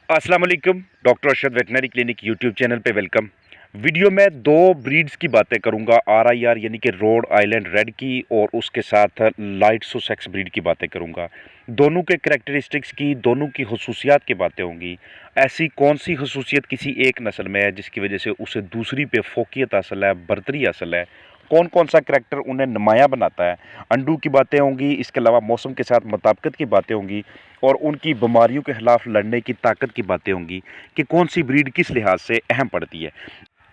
अस्सलाम वालेकुम। Doctor Arshad veterinary clinic YouTube channel पे वेलकम। वीडियो में दो ब्रीड्स की बातें करूंगा, आरआईआर यानी कि रोड आइलैंड रेड की, और उसके साथ लाइट सुसेक्स ब्रीड की बातें करूंगा। दोनों के करैक्टरिस्टिक्स की, दोनों की खसूसियात की बातें होंगी। ऐसी कौन सी खसूसियत किसी एक नस्ल में है जिसकी वजह से उसे दूसरी पे फोकियत हासिल है, बर्तरी हासिल है, कौन कौन सा करैक्टर उन्हें नुमाया बनाता है। अंडू की बातें होंगी, इसके अलावा मौसम के साथ मुताबिकत की बातें होंगी, और उनकी बीमारियों के खिलाफ लड़ने की ताकत की बातें होंगी कि कौन सी ब्रीड किस लिहाज से अहम पड़ती है।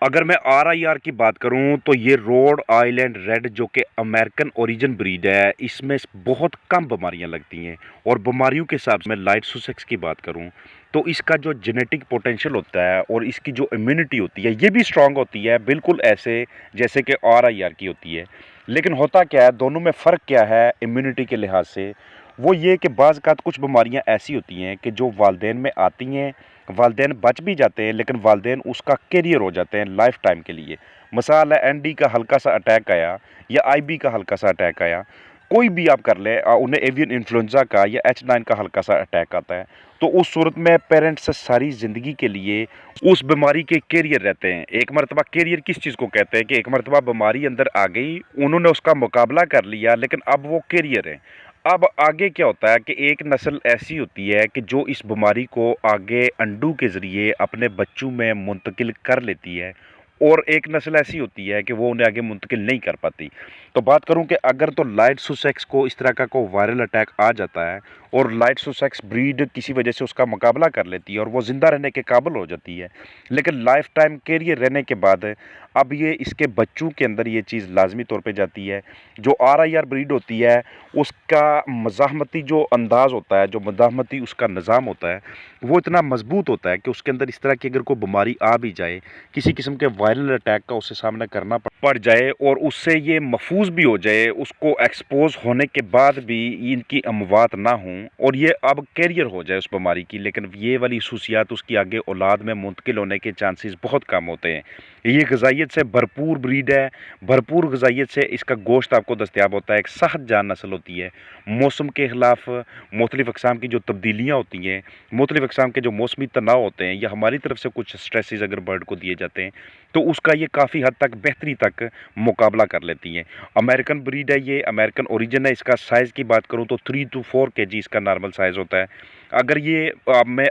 अगर मैं आरआईआर की बात करूं तो ये रोड आइलैंड रेड जो कि अमेरिकन ओरिजिन ब्रीड है, इसमें बहुत कम बीमारियां लगती हैं। और बीमारियों के हिसाब से मैं लाइट सुसेक्स की बात करूं तो इसका जो जेनेटिक पोटेंशियल होता है और इसकी जो इम्यूनिटी होती है ये भी स्ट्रांग होती है, बिल्कुल ऐसे जैसे कि आरआईआर की होती है। लेकिन होता क्या है, दोनों में फ़र्क क्या है इम्यूनिटी के लिहाज से? वो ये कि बाज़ औक़ात कुछ बीमारियां ऐसी होती हैं कि जो वालदेन में आती हैं, वालदेन बच भी जाते हैं, लेकिन वालदेन उसका कैरियर हो जाते हैं लाइफ टाइम के लिए। मिसाल है, एनडी का हल्का सा अटैक आया या आईबी का हल्का सा अटैक आया, कोई भी आप कर ले, उन्हें एवियन इन्फ्लुएंजा का या H9 का हल्का सा अटैक आता है, तो उस सूरत में पेरेंट्स से सारी ज़िंदगी के लिए उस बीमारी के कैरियर रहते हैं। एक मरतबा कैरियर किस चीज़ को कहते हैं कि एक मरतबा बीमारी अंदर आ गई, उन्होंने उसका मुकाबला कर लिया, लेकिन अब वो कैरियर है। अब आगे क्या होता है कि एक नस्ल ऐसी होती है कि जो इस बीमारी को आगे अंडू के ज़रिए अपने बच्चों में मुंतकिल कर लेती है, और एक नस्ल ऐसी होती है कि वो उन्हें आगे मुंतकिल नहीं कर पाती। तो बात करूं कि अगर तो लाइट सुसेक्स को इस तरह का कोई वायरल अटैक आ जाता है और लाइट सुसेक्स ब्रीड किसी वजह से उसका मुकाबला कर लेती है और वो ज़िंदा रहने के काबिल हो जाती है, लेकिन लाइफ टाइम कैरियर रहने के बाद अब ये इसके बच्चों के अंदर ये चीज़ लाजमी तौर पे जाती है। जो आरआईआर ब्रीड होती है उसका मज़ाहमती जो अंदाज़ होता है, जो मज़ाहमती उसका निज़ाम होता है, वो इतना मजबूत होता है कि उसके अंदर इस तरह की अगर कोई बीमारी आ भी जाए, किसी किस्म के वायरल अटैक का उसे सामना करना पड़ जाए और उससे ये महफूज भी हो जाए, उसको एक्सपोज होने के बाद भी इनकी अमवात ना हों और ये अब कैरियर हो जाए उस बीमारी की, लेकिन ये वाली खसूसियात उसकी आगे औलाद में मुंतकिल होने के चांसेस बहुत कम होते हैं। ये गजाइत से भरपूर ब्रीड है, भरपूर गजाइत से इसका गोश्त आपको दस्तियाब होता है। एक सहज जान नस्ल होती है। मौसम के खिलाफ मुख्तलिफ़ अक़साम की जो तब्दीलियाँ होती हैं, मुख्तलिफ़ अक़साम के जो मौसमी तनाव होते हैं, या हमारी तरफ से कुछ स्ट्रेसेस अगर बर्ड को दिए जाते हैं तो उसका ये काफ़ी हद तक बेहतरी तक मुकाबला कर लेती हैं। अमेरिकन ब्रीड है, ये अमेरिकन ओरिजिन है। इसका साइज़ की बात करूँ तो 3 to 4 केजी इसका नॉर्मल साइज़ होता है। अगर ये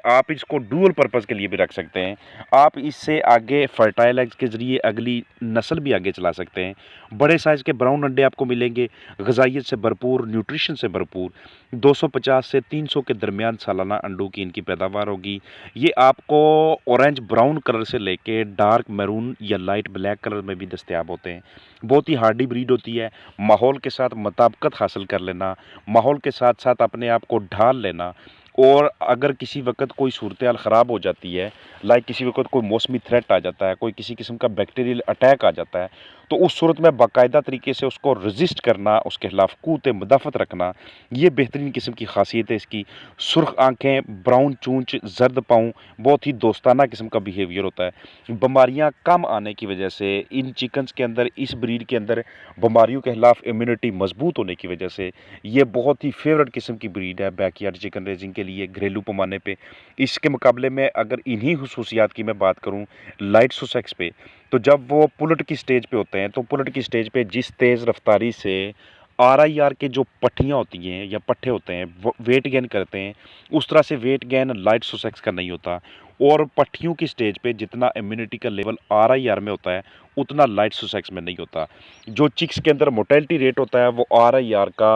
आप इसको डुअल पर्पज़ के लिए भी रख सकते हैं। आप इससे आगे फर्टाइल एग्स के ज़रिए अगली नस्ल भी आगे चला सकते हैं। बड़े साइज़ के ब्राउन अंडे आपको मिलेंगे, ग़िज़ाइयत से भरपूर, न्यूट्रिशन से भरपूर। 250 से 300 के दरमियान सालाना अंडों की इनकी पैदावार होगी। ये आपको ऑरेंज ब्राउन कलर से लेके डार्क मैरून या लाइट ब्लैक कलर में भी दस्तयाब होते हैं। बहुत ही हार्डी ब्रीड होती है। माहौल के साथ मुताबिकत हासिल कर लेना, माहौल के साथ साथ अपने आप को ढाल लेना, और अगर किसी वक़्त कोई सूरत-ए-हाल ख़राब हो जाती है, लाइक किसी वक़्त कोई मौसमी थ्रेट आ जाता है, कोई किसी किस्म का बैक्टीरियल अटैक आ जाता है, तो उस सूरत में बाकायदा तरीके से उसको रेज़िस्ट करना, उसके खिलाफ क़ुव्वत मुदाफ़त रखना, ये बेहतरीन किस्म की ख़ासियत है इसकी। सुर्ख़ आँखें, ब्राउन चूंच, ज़र्द पाँव, बहुत ही दोस्ताना किस्म का बिहेवियर होता है। बीमारियाँ कम आने की वजह से इन चिकन्स के अंदर, इस ब्रीड के अंदर बीमारियों के खिलाफ इम्यूनिटी मज़बूत होने की वजह से ये बहुत ही फ़ेवरेट किस्म की ब्रीड है बैकयार्ड चिकन रेजिंग के लिए, घरेलू पैमाने पे। इसके मुकाबले में अगर इन्हीं खसूसियात की मैं बात करूँ लाइट सुसेक्स पे, तो जब वो पुलट की स्टेज पे होते हैं, तो पुलट की स्टेज पे जिस तेज़ रफ्तारी से आरआईआर के जो पट्ठियाँ होती हैं या पट्ठे होते हैं वो वेट गेन करते हैं, उस तरह से वेट गेन लाइट सुसेक्स का नहीं होता। और पट्ठियों की स्टेज पे जितना इम्यूनिटी का लेवल आरआईआर में होता है, उतना लाइट सुसेक्स में नहीं होता। जो चिक्स के अंदर मोर्टेलिटी रेट होता है वो आरआईआर का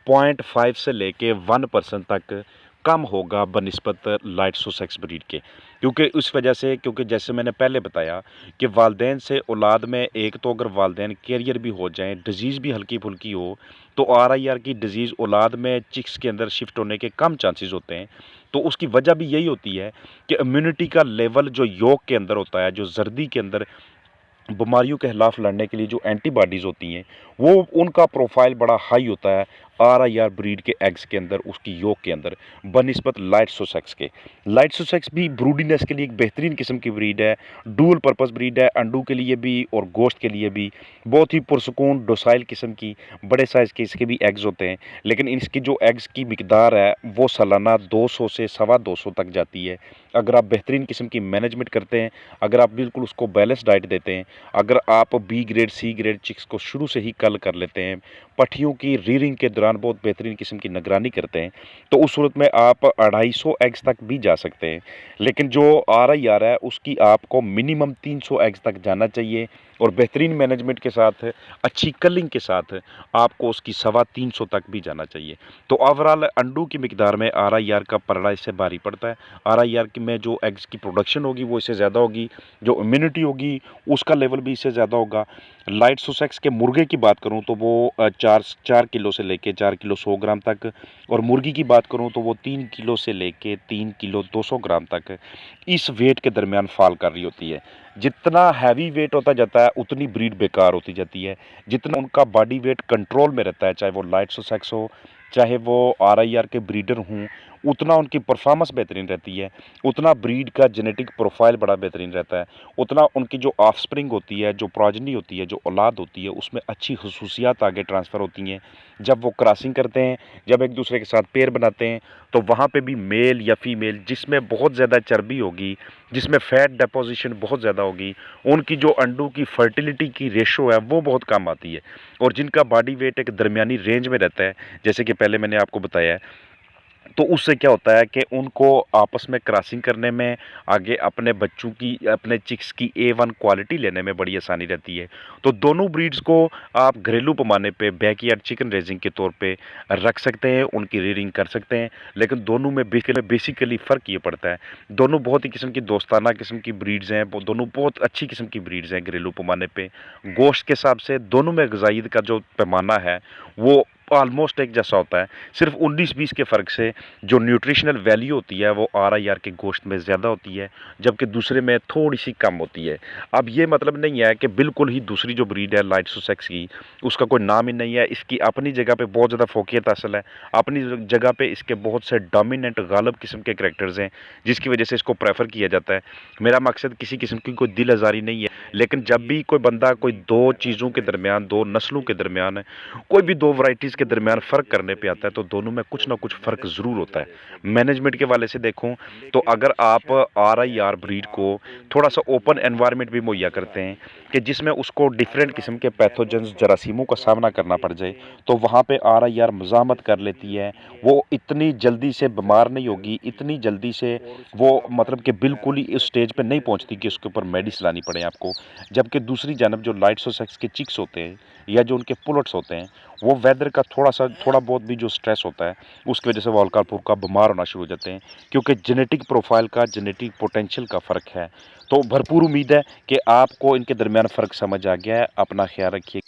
0.5 से लेके 1% तक कम होगा बनिस्बत लाइट सुसेक्स ब्रीड के। क्योंकि उस वजह से, क्योंकि जैसे मैंने पहले बताया कि वालदेन से औलाद में एक तो अगर वालदेन कैरियर भी हो जाएँ, डिज़ीज़ भी हल्की-फुल्की हो, तो आरआईआर की डिज़ीज़ औलाद में चिक्स के अंदर शिफ्ट होने के कम चांसेस होते हैं। तो उसकी वजह भी यही होती है कि इम्यूनिटी का लेवल जो यॉक के अंदर होता है, जो ज़र्दी के अंदर बीमारियों के खिलाफ लड़ने के लिए जो एंटीबॉडीज़ होती हैं, वो उनका प्रोफाइल बड़ा हाई होता है RIR ब्रीड के एग्स के अंदर, उसकी योक के अंदर, बनिस्बत लाइट सोसेक्स के। लाइट सोसेक्स भी ब्रूडीनेस के लिए एक बेहतरीन किस्म की ब्रीड है, डुअल पर्पस ब्रीड है, अंडों के लिए भी और गोश्त के लिए भी। बहुत ही पुरसकून डोसाइल किस्म की, बड़े साइज़ के इसके भी एग्स होते हैं, लेकिन इसकी जो एग्स की मिकदार है वो सालाना 200 से सवा 200 तक जाती है। अगर आप बेहतरीन किस्म की मैनेजमेंट करते हैं, अगर आप बिल्कुल उसको बैलेंस डाइट देते हैं, अगर आप B grade C grade chicks को शुरू से ही कल कर लेते हैं, पट्ठियों की रीडिंग के दौरान बहुत बेहतरीन किस्म की निगरानी करते हैं, तो उस सूरत में आप 250 एग्स तक भी जा सकते हैं। लेकिन जो RIR है उसकी आपको मिनिमम 300 एग्स तक जाना चाहिए, और बेहतरीन मैनेजमेंट के साथ, अच्छी कलिंग के साथ आपको उसकी 350 तक भी जाना चाहिए। तो ओवरऑल अंडों की मिकदार में RIR का पलड़ा इससे भारी पड़ता है। RIR की में जो एग्स की प्रोडक्शन होगी वो इससे ज़्यादा होगी, जो इम्यूनिटी होगी उसका लेवल भी इससे ज़्यादा होगा। लाइट सोसेक्स के मुर्गे की बात करूं तो वो 4 किलो से लेके 4 किलो 100 ग्राम तक, और मुर्गी की बात करूं तो वो 3 किलो से लेके 3 किलो 200 ग्राम तक इस वेट के दरमियान फॉल कर रही होती है। जितना हैवी वेट होता जाता है उतनी ब्रीड बेकार होती जाती है। जितना उनका बॉडी वेट कंट्रोल में रहता है, चाहे वो लाइट सोसेक्स हो, चाहे वो RIR के ब्रीडर हों, उतना उनकी परफॉर्मेंस बेहतरीन रहती है, उतना ब्रीड का जेनेटिक प्रोफाइल बड़ा बेहतरीन रहता है, उतना उनकी जो ऑफस्प्रिंग होती है, जो प्रोजनी होती है, जो औलाद होती है, उसमें अच्छी खसूसियात आगे ट्रांसफ़र होती हैं। जब वो क्रॉसिंग करते हैं, जब एक दूसरे के साथ पेयर बनाते हैं, तो वहाँ पे भी मेल या फीमेल जिसमें बहुत ज़्यादा चर्बी होगी, जिसमें फैट डेपोजिशन बहुत ज़्यादा होगी, उनकी जो अंडों की फर्टिलिटी की रेशो है वो बहुत कम आती है। और जिनका बॉडी वेट एक दरमियानी रेंज में रहता है, जैसे कि पहले मैंने आपको बताया है, तो उससे क्या होता है कि उनको आपस में क्रॉसिंग करने में, आगे अपने बच्चों की, अपने चिक्स की A1 क्वालिटी लेने में बड़ी आसानी रहती है। तो दोनों ब्रीड्स को आप घरेलू पैमाने पे बैकयार्ड चिकन रेजिंग के तौर पे रख सकते हैं, उनकी रीडिंग कर सकते हैं, लेकिन दोनों में बेसिकली फ़र्क ये पड़ता है। दोनों बहुत ही किस्म की दोस्ताना किस्म की ब्रीड्स हैं, दोनों बहुत अच्छी किस्म की ब्रीड्स हैं घरेलू पैमाने पे। गोश्त के हिसाब से दोनों में ग़िज़ाइयत का जो पैमाना है वो ऑलमोस्ट एक जैसा होता है, सिर्फ 19-20 के फ़र्क से जो न्यूट्रिशनल वैल्यू होती है वो RIR के गोश्त में ज़्यादा होती है, जबकि दूसरे में थोड़ी सी कम होती है। अब ये मतलब नहीं है कि बिल्कुल ही दूसरी जो ब्रीड है लाइट सोसेक्स की, उसका कोई नाम ही नहीं है। इसकी अपनी जगह पे बहुत ज़्यादा फोकियत हासिल है, अपनी जगह पे इसके बहुत से डोमिनेंट गालिब किस्म के करैक्टर्स हैं, जिसकी वजह से इसको प्रेफर किया जाता है। मेरा मकसद किसी किस्म की कोई दिल आज़ारी नहीं है, लेकिन जब भी कोई बंदा कोई दो चीज़ों के दरमियान, दो नस्लों के दरमियान, कोई भी दो वैरायटीज़ के दरमियान फ़र्क करने पे आता है, तो दोनों में कुछ ना कुछ फ़र्क ज़रूर होता है। मैनेजमेंट के वाले से देखूं तो अगर आप RIR ब्रीड को थोड़ा सा ओपन एनवायरनमेंट भी मुहैया करते हैं कि जिसमें उसको डिफरेंट किस्म के पैथोजेंस, जरासीमों का सामना करना पड़ जाए, तो वहाँ पे RIR मज़ामत कर लेती है। वो इतनी जल्दी से बीमार नहीं होगी, इतनी जल्दी से वो मतलब कि बिल्कुल ही इस स्टेज पे नहीं पहुँचती कि उसके ऊपर मेडिसिन लानी पड़े आपको। जबकि दूसरी जानब जो लाइट सोसेक्स के चिक्स होते हैं या जो उनके पुलेट्स होते हैं, वो वेदर का थोड़ा बहुत भी जो स्ट्रेस होता है उसकी वजह से वो हल्का फुल्का बीमार होना शुरू हो जाते हैं, क्योंकि जेनेटिक प्रोफाइल का, जेनेटिक पोटेंशियल का फ़र्क है। तो भरपूर उम्मीद है कि आपको इनके दरमियान फ़र्क समझ आ गया है। अपना ख्याल रखिए।